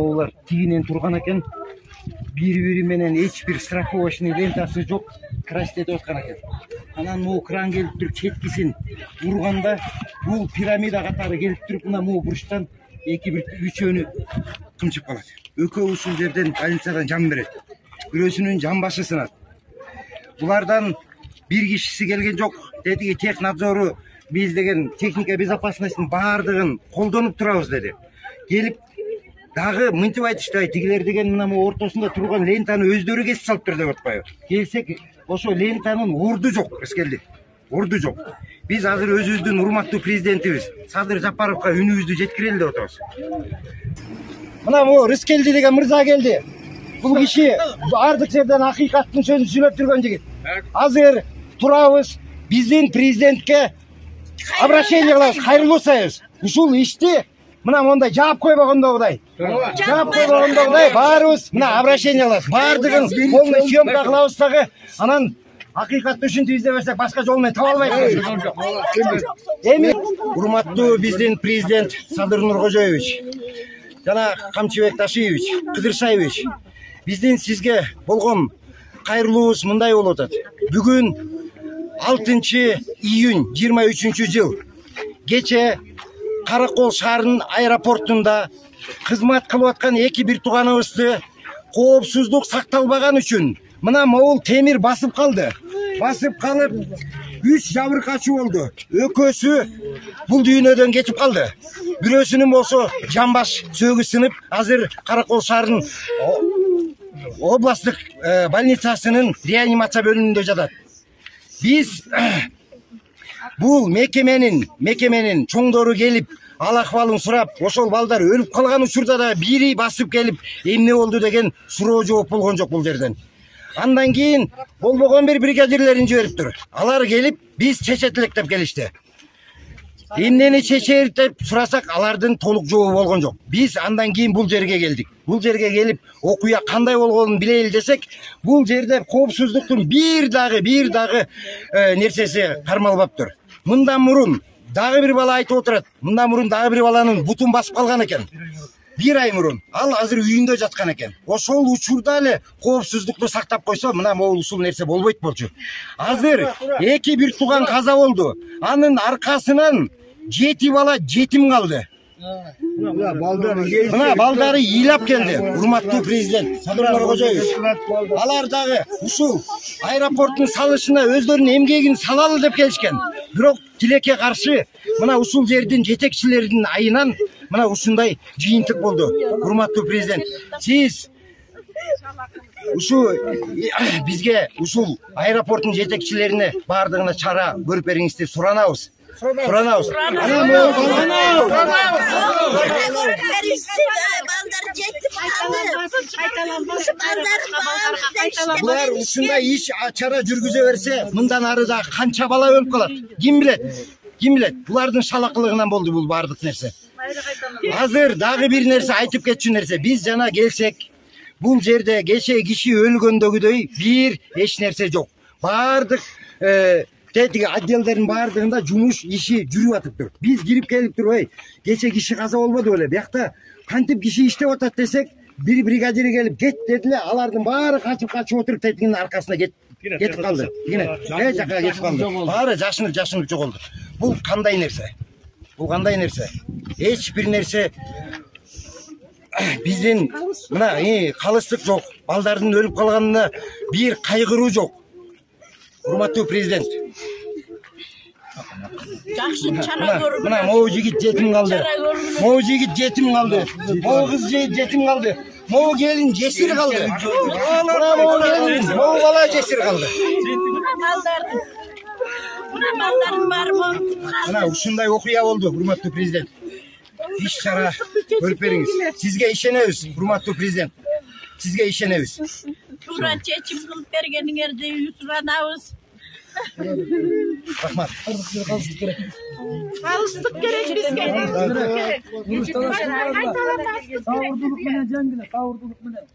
Олар тигинен турган экен. Бири-бири менен эч бир страховочный лентасы жок, крастетип аткан экен. Анан могу кран келип туруп четкисин урганда бул пирамида катары келип туруп мына могу бурчтан эки-бир үчөөнү кымчып калат. Экөө ушул жерден больницадан жан берет. Бирөөсүнүн жан башы сынат. Булардан бир кишиси келген жок. Тетиги технадзору биз деген техника безопасностьтун баардыгын колдонуп турабыз деди. Келип дагы мынтип айтышты, тигилер деген мына ортосунда турган лентаны өздөрү кесип салыптыр деп атпайбы. Келсек, ошо лентанын орду жок, Рыскелди. Орду жок. Биз азыр өзүбүздүн урматтуу президентибиз Садыр Жапаровго үнүбүздү жеткирели деп атабыз. Мына могу Рыскелди деген мырза келди. Бул киши бардык жерден акыйкаттын сөзүн сүйлөп жүргөн жигит. Азыр турабыз, биздин президентке обращение кылабыз, кайрылуу жасайбыз. Ушул ишти мына мондай жаап койбогондогудай. Жаап койбогондогудай баарыбыз мына обращение кылабыз. Бардыгын полный съемка кылабыз дагы. Анан акыйкатты ушинтип издеп берсек башка жол менен таба албайбыз. Эми урматтуу биздин президент Садыр Нуркожоевич жана Камчыбек Ташиевич, Кыдыршаевич, биздин сизге болгон кайрылуубуз мындай болуп атат. Бүгүн 6 июнь 23-жыл кече Каракол шаарынын аэропортунда кызмат кылып аткан эки бир тууганыбызды коопсуздук сакталбаган үчүн мына могул темир басып калды. Басып калып 3 жабыркачы болду. Экөөсү бул дүйнөдөн кетип калды. Бирөөсүнүн болсо жамбаш сөөгү сынып, азыр Каракол шаарынын областтык больницасынын реанимация бөлүмүндө жатат. Биз бул мекеменин чоңдору келип, ал акыбалын сурап, ошол балдар өлүп калган учурда да бири басып келип, эмне болду деген суроо жооп болгон жок бул жерден. Андан кийин болбогон бир бригадирлерин жибериптир. Алар келип, биз чечетилек деп келишти. Эмнени чечет деп сурасак, алардын толук жообу болгон жок. Биз андан кийин бул жерге келдик. Бул жерге келип, окуя кандай болгонун билели десек, бул жерде коопсуздуктун бир дагы нерсеси кармалбаптыр. Мындан мурун дагы бир бала айтып отурат. Мындан мурун дагы бир баланын бутун басып калган экен. 1 ай мурун. Ал азыр үйүндө жаткан экен. Ошол учурда эле коопсуздукту сактап койсо, мына могул ушул нерсе болбойт болчу. Азыр эки бир тууган каза болду. Анын аркасынан 7 бала жетим калды. Мына балдары ыйлап келди. Урматтуу президент Садыр Нуркожоевич. Алар дагы ушул аэропорттун салышына өздөрүнүн эмгегин салалы деп келишкен. Бирок тилекке каршы мына ушул жердин жетекчилеринин айынан мына ушундай жыйынтык болду. Урматтуу президент, сиз бизге ушул аэропорттун жетекчилерине бардыгына чара көрүп бериңиз деп суранабыз. Суранабыз. Булар ушундай иш чара жүргүзө берсе, мындан ары да канча бала өлүп калат? Ким билет? Ким билет? Булардын шалакылыгынан болду бул бардык нерсе. Азыр дагы бир нерсе айтып кетчү нерсе. Биз жана келсек, бул жерде кеше киши өлгөндөгүдөй бир эч нерсе жок. Бардык тетиги отделдердин бардыгында жумуш иши жүрүп атыптыр. Биз кирип келип туруп, кече киши каза болбоду беле? Биякта кантип киши иштеп атат десек, бир бригадир келип кет дедиле, алардын баары качып отуруп тетигинин аркасына кетип калды. Жака кетип калды. Баары жашынып жоголду. Бул кандай нерсе? Бул кандай нерсе? Эч бир нерсе биздин мына калыстык жок. Балдардын өлүп калганына бир кайгыруу жок. Урматтуу президент. Мына могу жигит жетим калды. Могу жигит жетим калды. Могу кыз жетим калды. Могу келин жесир калды. Мына могу келин, могу бала жесир калды. Мына ушундай окуя болду, урматтуу президент. Иш чара көрүп бериңиз. Сизге ишенебиз, урматтуу президент. Сизге ишенебиз. Туура чечим кылып бергениңерди суранабыз. Рахмат. Калыстык керек бизге. Сауырдулук менен жангиле, сауырдулук менен.